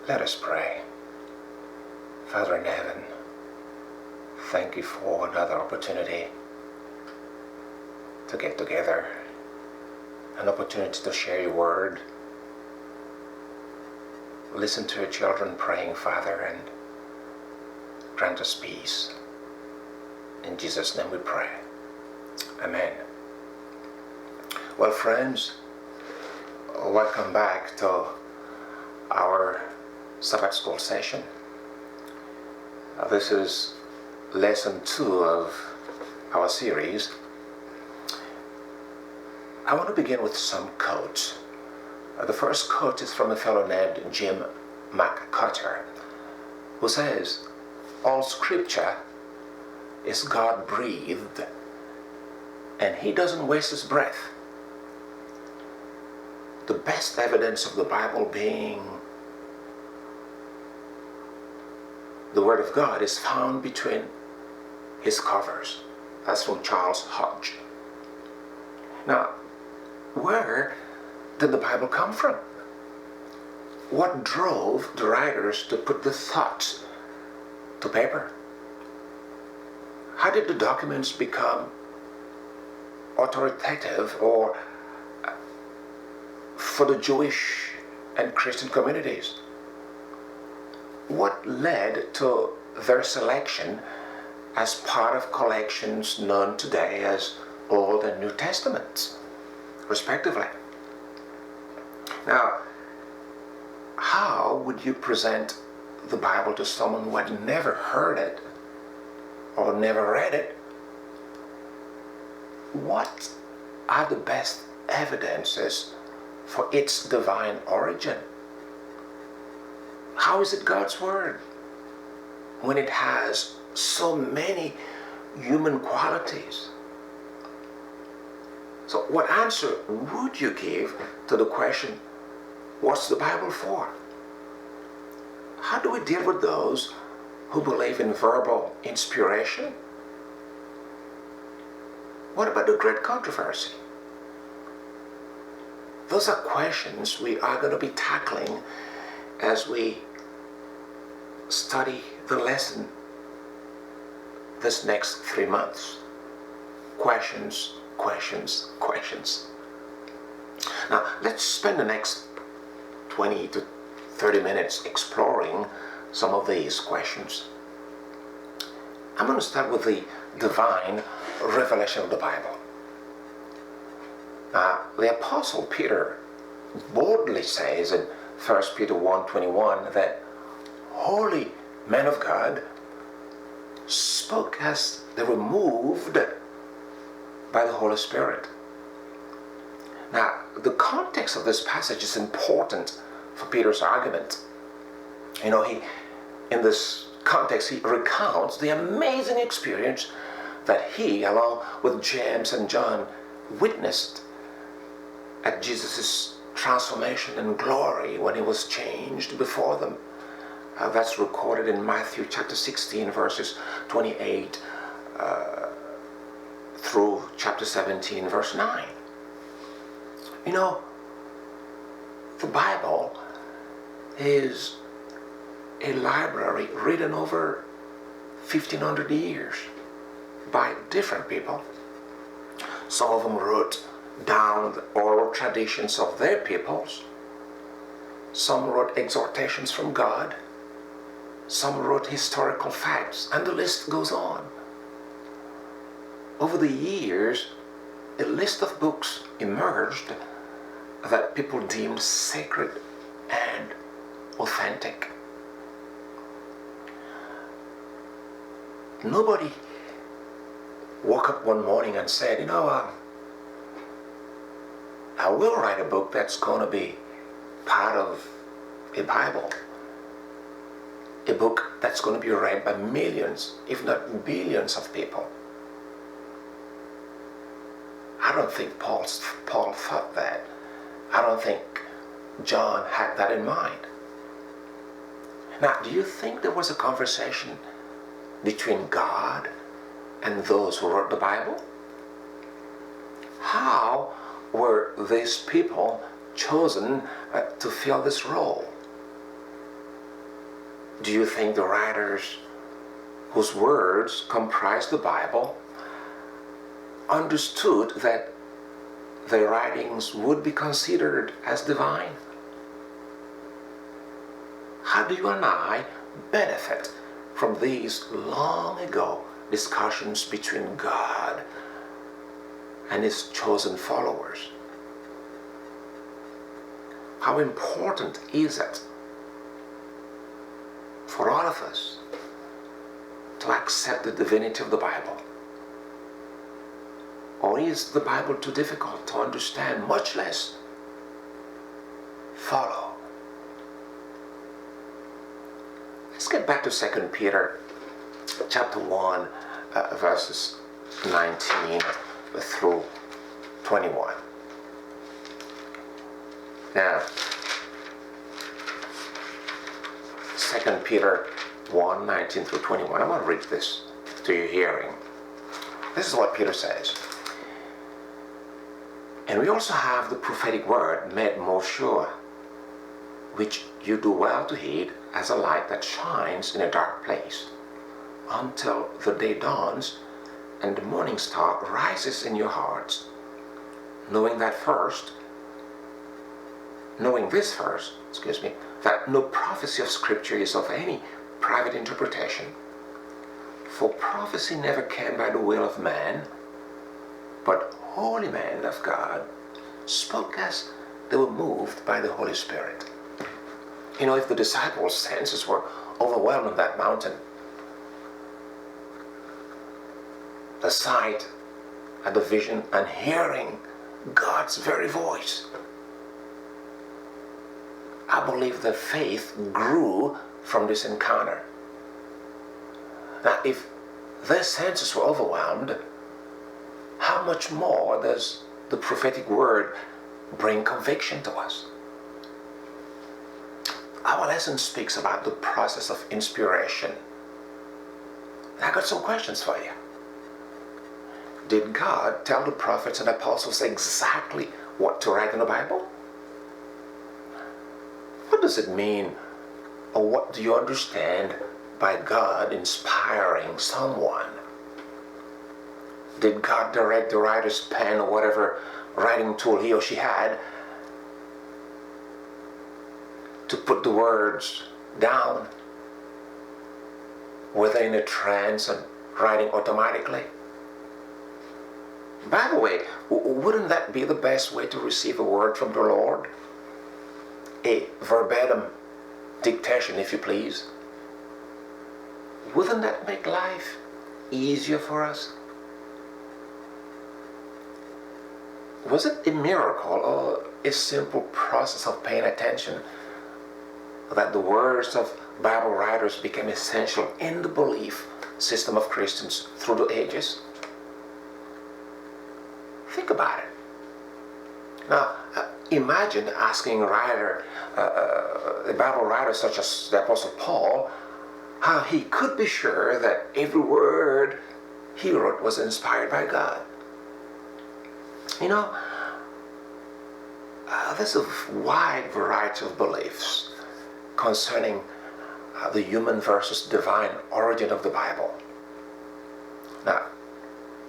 Let us pray. Father in heaven, thank you for another opportunity to get together, an opportunity to share your word. Listen to your children praying, Father, and grant us peace. In Jesus' name we pray. Amen. Well, friends, welcome back to our Sabbath school session. This is lesson 2 of our series. I want to begin with some quotes. The first quote is from a fellow named Jim McCutter, who says, "All scripture is God-breathed, and he doesn't waste his breath." The best evidence of the Bible being the Word of God is found between his covers. That's from Charles Hodge. Now, where did the Bible come from? What drove the writers to put the thoughts to paper? How did the documents become authoritative or for the Jewish and Christian communities? What led to their selection as part of collections known today as Old and New Testaments, respectively? Now, how would you present the Bible to someone who had never heard it or never read it? What are the best evidences for its divine origin? How is it God's Word when it has so many human qualities? So what answer would you give to the question, what's the Bible for? How do we deal with those who believe in verbal inspiration? What about the great controversy? Those are questions we are going to be tackling as we study the lesson this next 3 months. Questions, questions, questions. Now, let's spend the next 20 to 30 minutes exploring some of these questions. I'm going to start with the divine revelation of the Bible. The Apostle Peter boldly says in 1 Peter 1:21 that holy men of God spoke as they were moved by the Holy Spirit. Now, the context of this passage is important for Peter's argument. In this context, he recounts the amazing experience that he, along with James and John, witnessed at Jesus' transformation and glory when he was changed before them. That's recorded in Matthew chapter 16, verses 28 through chapter 17, verse 9. The Bible is a library written over 1,500 years by different people. Some of them wrote down the oral traditions of their peoples. Some wrote exhortations from God. Some wrote historical facts, and the list goes on. Over the years, a list of books emerged that people deemed sacred and authentic. Nobody woke up one morning and said, I will write a book that's going to be part of a Bible. A book that's going to be read by millions, if not billions of people. I don't think Paul thought that. I don't think John had that in mind. Now, do you think there was a conversation between God and those who wrote the Bible? How were these people chosen to fill this role? Do you think the writers whose words comprise the Bible understood that their writings would be considered as divine? How do you and I benefit from these long ago discussions between God and His chosen followers? How important is it for all of us to accept the divinity of the Bible? Or is the Bible too difficult to understand, much less follow? Let's get back to 2 Peter chapter 1, verses 19 through 21. Now, 2 Peter 1, 19 through 21. I'm going to read this to your hearing. This is what Peter says. And we also have the prophetic word made more sure, which you do well to heed as a light that shines in a dark place, until the day dawns and the morning star rises in your hearts, knowing this first, that no prophecy of Scripture is of any private interpretation. For prophecy never came by the will of man, but holy men of God spoke as they were moved by the Holy Spirit. You know, if the disciples' senses were overwhelmed on that mountain, the sight and the vision and hearing God's very voice, I believe their faith grew from this encounter. Now, if their senses were overwhelmed, how much more does the prophetic word bring conviction to us? Our lesson speaks about the process of inspiration. I got some questions for you. Did God tell the prophets and apostles exactly what to write in the Bible? What does it mean, or what do you understand by God inspiring someone? Did God direct the writer's pen or whatever writing tool he or she had to put the words down? Were they in a trance and writing automatically? By the way, wouldn't that be the best way to receive a word from the Lord? A verbatim dictation, if you please. Wouldn't that make life easier for us? Was it a miracle or a simple process of paying attention that the words of Bible writers became essential in the belief system of Christians through the ages? Think about it. Now, imagine asking a Bible writer such as the Apostle Paul, how he could be sure that every word he wrote was inspired by God. You know, there's a wide variety of beliefs concerning the human versus divine origin of the Bible. Now,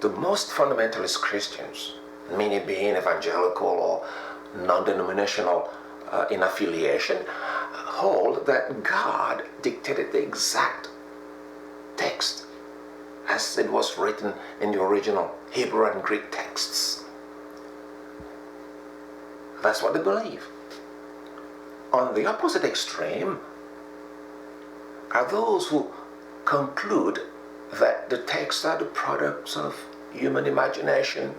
the most fundamentalist Christians, meaning being evangelical or non-denominational in affiliation, hold that God dictated the exact text as it was written in the original Hebrew and Greek texts. That's what they believe. On the opposite extreme are those who conclude that the texts are the products of human imagination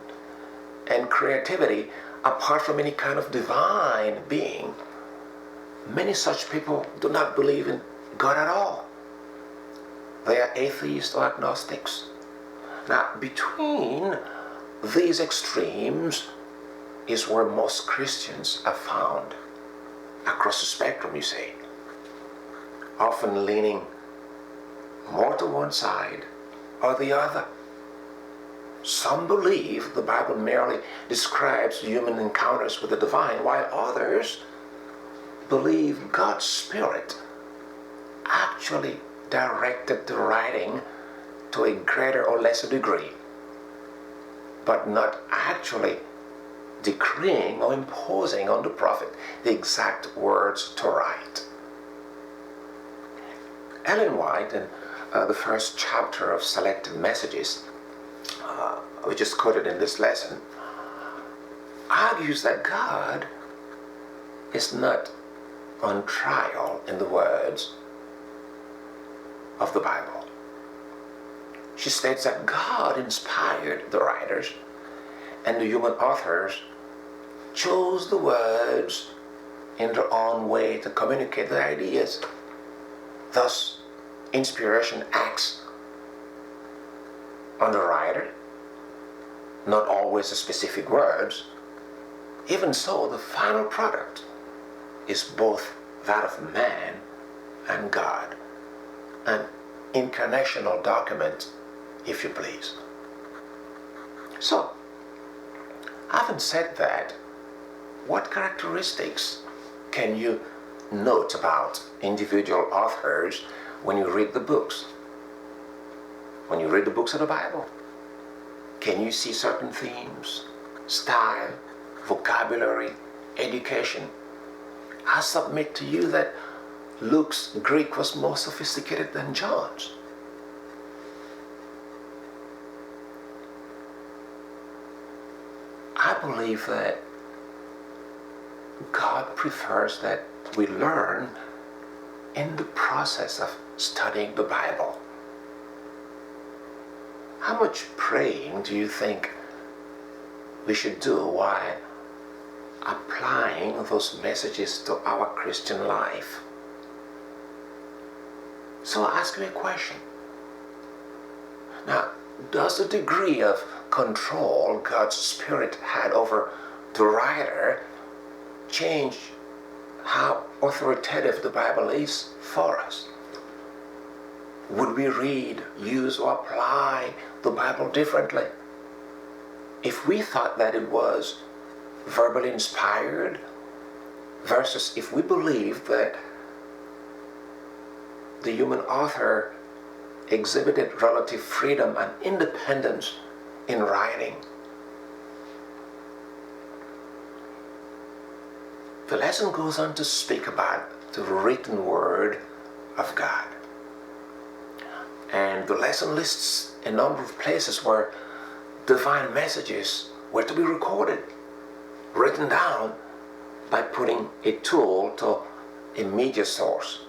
and creativity apart from any kind of divine being. Many such people do not believe in God at all. They are atheists or agnostics. Now, between these extremes is where most Christians are found, across the spectrum, you see, often leaning more to one side or the other. Some believe the Bible merely describes human encounters with the divine, while others believe God's Spirit actually directed the writing to a greater or lesser degree, but not actually decreeing or imposing on the prophet the exact words to write. Ellen White, in the first chapter of Selected Messages, which is quoted in this lesson, argues that God is not on trial in the words of the Bible. She states that God inspired the writers, and the human authors chose the words in their own way to communicate their ideas. Thus, inspiration acts on the writer, not always the specific words. Even so, the final product is both that of man and God, an incarnational document, if you please. So, having said that, what characteristics can you note about individual authors when you read the books? When you read the books of the Bible, can you see certain themes, style, vocabulary, education? I submit to you that Luke's Greek was more sophisticated than John's. I believe that God prefers that we learn in the process of studying the Bible. How much praying do you think we should do while applying those messages to our Christian life? So I ask you a question. Now, does the degree of control God's Spirit had over the writer change how authoritative the Bible is for us? Would we read, use, or apply the Bible differently if we thought that it was verbally inspired versus if we believed that the human author exhibited relative freedom and independence in writing? The lesson goes on to speak about the written word of God. And the lesson lists a number of places where divine messages were to be recorded, written down by putting a tool to a media source.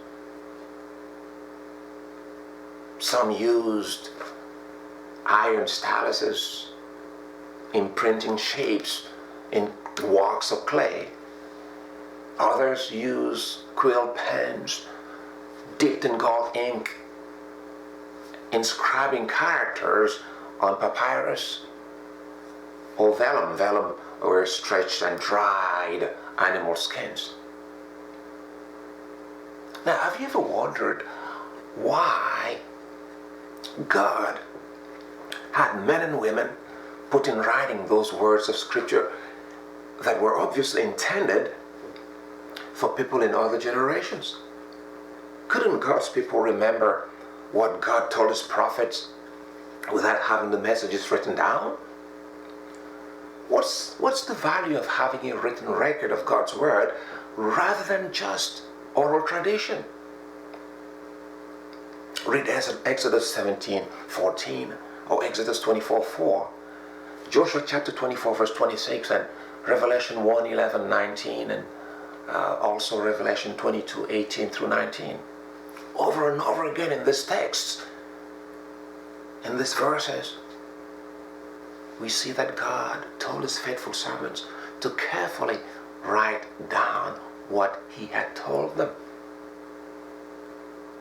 Some used iron styluses, imprinting shapes in walks of clay. Others used quill pens dipped in gold ink, inscribing characters on papyrus or vellum. Vellum were stretched and dried animal skins. Now, have you ever wondered why God had men and women put in writing those words of Scripture that were obviously intended for people in other generations? Couldn't God's people remember what God told his prophets without having the messages written down? What's the value of having a written record of God's word rather than just oral tradition? Read Exodus 17:14 or Exodus 24:4, Joshua chapter 24 verse 26, and Revelation 1:11-19, and also Revelation 22:18 through 19. Over and over again in this text, in these verses, we see that God told his faithful servants to carefully write down what he had told them.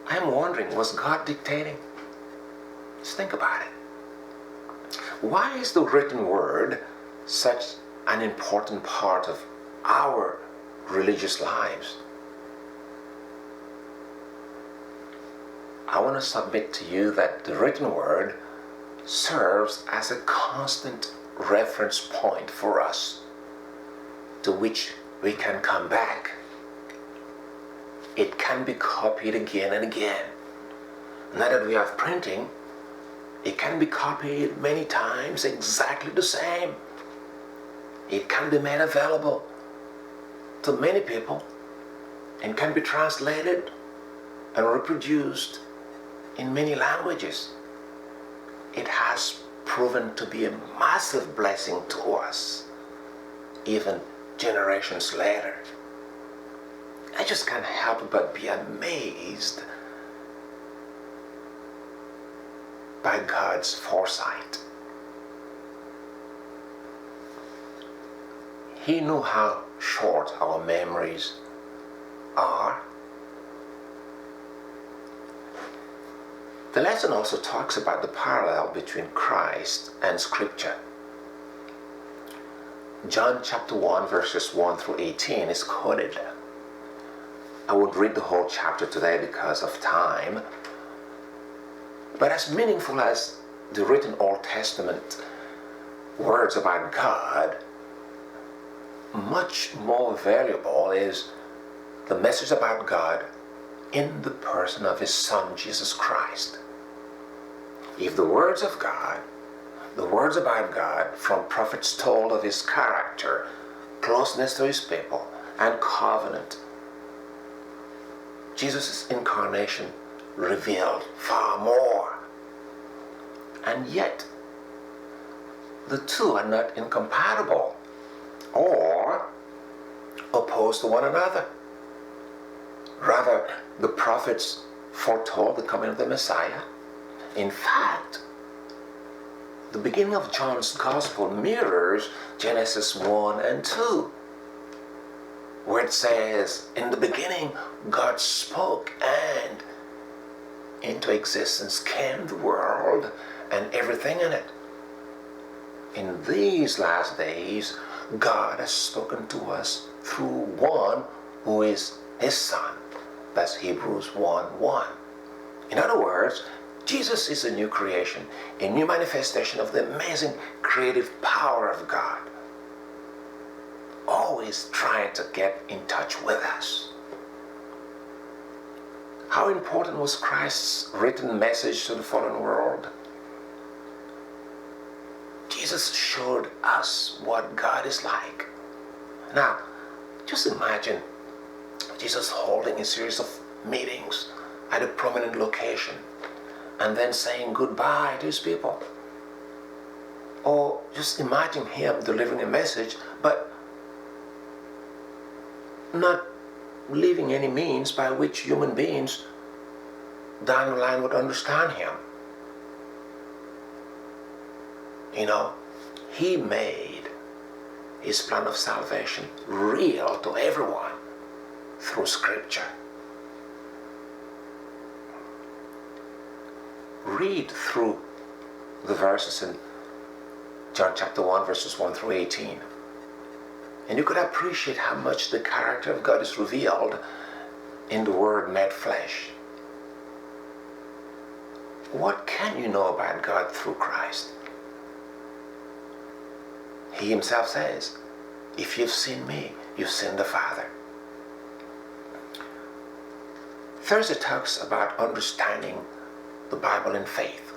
I'm wondering, was God dictating? Just think about it. Why is the written word such an important part of our religious lives? I want to submit to you that the written word serves as a constant reference point for us, to which we can come back it can be copied again and again. Now that we have printing, it can be copied many times exactly the same. It can be made available to many people and can be translated and reproduced in many languages. It has proven to be a massive blessing to us, even generations later. I just can't help but be amazed by God's foresight. He knew how short our memories are. The lesson also talks about the parallel between Christ and Scripture. John chapter 1 verses 1 through 18 is quoted. I won't read the whole chapter today because of time, but as meaningful as the written Old Testament words about God, much more valuable is the message about God in the person of His Son, Jesus Christ. If the words of God, the words about God from prophets told of His character, closeness to His people, and covenant, Jesus' incarnation revealed far more. And yet, the two are not incompatible or opposed to one another. Rather, the prophets foretold the coming of the Messiah. In fact, the beginning of John's Gospel mirrors Genesis 1 and 2, where it says, in the beginning, God spoke, and into existence came the world and everything in it. In these last days, God has spoken to us through one who is His Son. That's Hebrews 1:1. In other words, Jesus is a new creation, a new manifestation of the amazing creative power of God, always trying to get in touch with us. How important was Christ's written message to the fallen world? Jesus showed us what God is like. Now, just imagine Jesus holding a series of meetings at a prominent location and then saying goodbye to His people. Or just imagine Him delivering a message but not leaving any means by which human beings down the line would understand Him. You know, He made His plan of salvation real to everyone through Scripture. Read through the verses in John chapter 1 verses 1 through 18, and you could appreciate how much the character of God is revealed in the Word made flesh. What can you know about God through Christ? He Himself says, if you've seen me, you've seen the Father. Thursday talks about understanding the Bible in faith.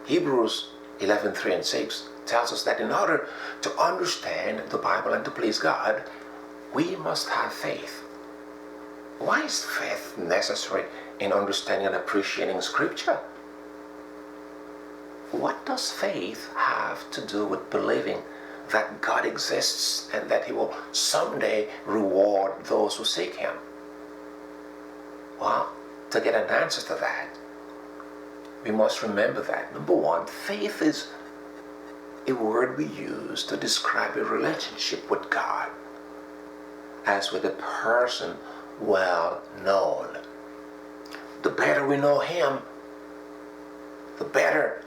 Hebrews 11:3 and 6 tells us that in order to understand the Bible and to please God, we must have faith. Why is faith necessary in understanding and appreciating Scripture? What does faith have to do with believing that God exists and that He will someday reward those who seek Him? Well, to get an answer to that, we must remember that, number one, faith is a word we use to describe a relationship with God as with a person well known. The better we know Him, the better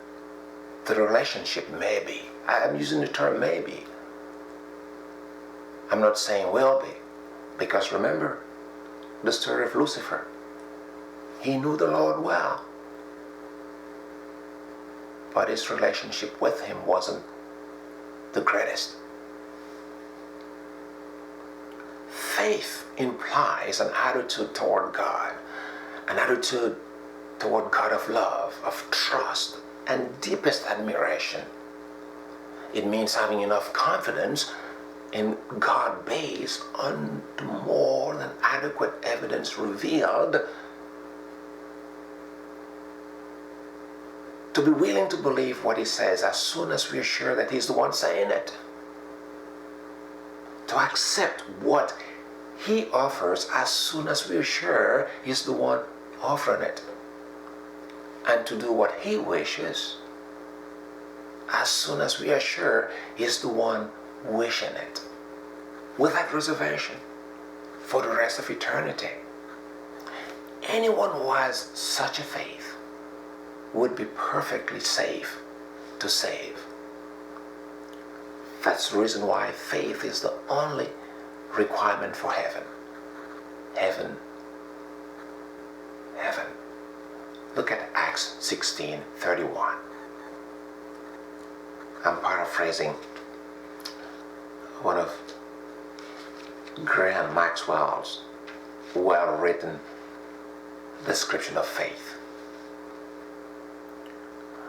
the relationship may be. I'm using the term maybe. I'm not saying will be, because remember the story of Lucifer. He knew the Lord well, but his relationship with Him wasn't the greatest. Faith implies an attitude toward God, an attitude toward God of love, of trust, and deepest admiration. It means having enough confidence in God based on the more than adequate evidence revealed to be willing to believe what he says as soon as we are sure that he's the one saying it. To accept what he offers as soon as we are sure he's the one offering it. And to do what he wishes as soon as we are sure he's the one wishing it. Without reservation for the rest of eternity. Anyone who has such a faith would be perfectly safe to save. That's the reason why faith is the only requirement for heaven. Heaven. Heaven. Look at Acts 16:31. I'm paraphrasing one of Graham Maxwell's well-written description of faith.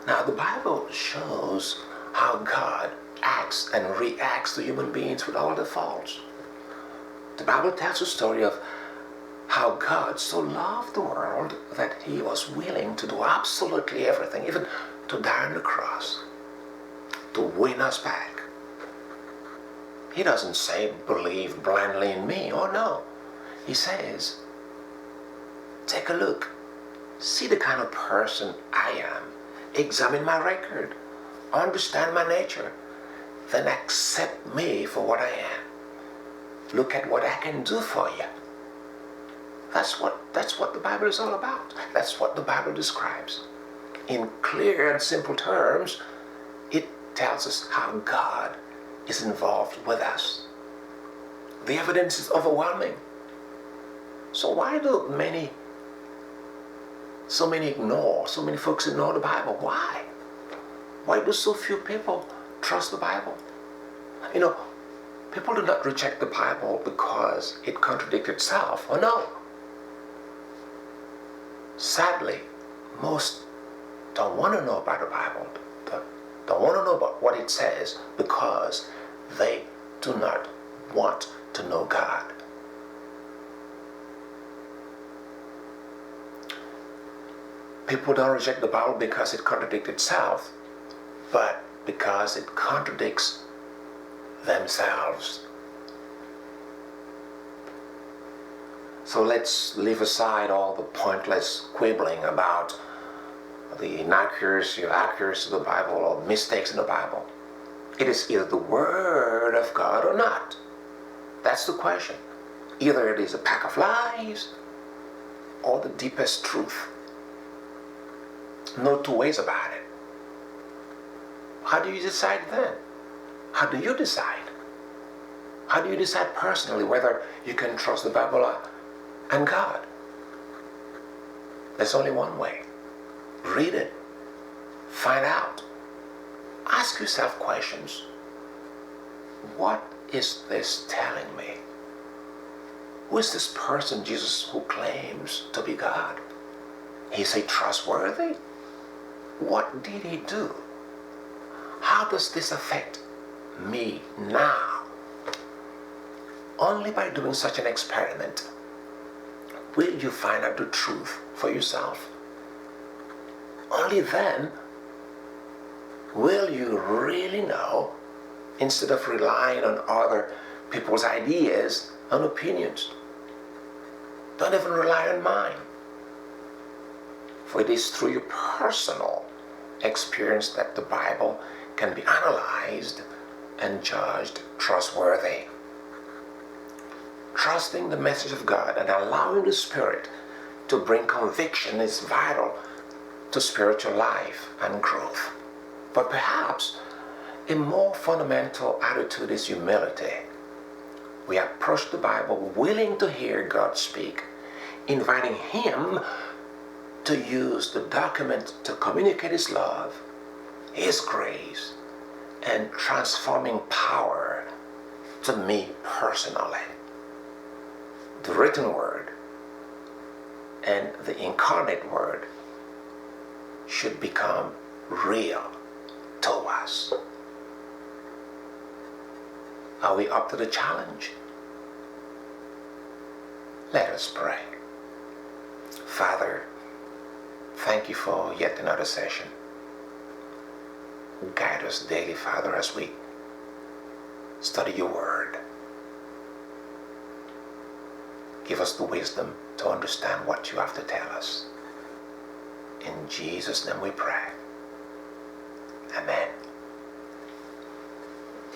Now, the Bible shows how God acts and reacts to human beings with all their faults. The Bible tells a story of how God so loved the world that he was willing to do absolutely everything, even to die on the cross, to win us back. He doesn't say, believe blindly in me. Oh no. He says, take a look. See the kind of person I am. Examine my record. Understand my nature. Then accept me for what I am. Look at what I can do for you. That's what the Bible is all about. That's what the Bible describes. In clear and simple terms, it tells us how God is involved with us. The evidence is overwhelming. So why do so many folks ignore the Bible? Why? Why do so few people trust the Bible? You know, people do not reject the Bible because it contradicts itself. Oh no. Sadly, most don't want to know about the Bible, don't want to know about what it says because they do not want to know God. People don't reject the Bible because it contradicts itself, but because it contradicts themselves. So let's leave aside all the pointless quibbling about the inaccuracy or accuracy of the Bible or mistakes in the Bible. It is either the Word of God or not. That's the question. Either it is a pack of lies or the deepest truth. No two ways about it. How do you decide then? How do you decide? How do you decide personally whether you can trust the Bible and God? There's only one way. Read it. Find out. Ask yourself questions. What is this telling me? Who is this person, Jesus, who claims to be God? Is he trustworthy? What did he do? How does this affect me now? Only by doing such an experiment will you find out the truth for yourself. Only then will you really know, instead of relying on other people's ideas and opinions. Don't even rely on mine. For it is through your personal experience that the Bible can be analyzed and judged trustworthy. Trusting the message of God and allowing the Spirit to bring conviction is vital to spiritual life and growth. But perhaps a more fundamental attitude is humility. We approach the Bible willing to hear God speak, inviting Him to use the document to communicate His love, His grace, and transforming power to me personally. the written word and the incarnate word should become real to us. Are we up to the challenge? Let us pray. Father, thank you for yet another session. Guide us daily, Father, as we study your word. Give us the wisdom to understand what you have to tell us. In Jesus' name we pray. Amen.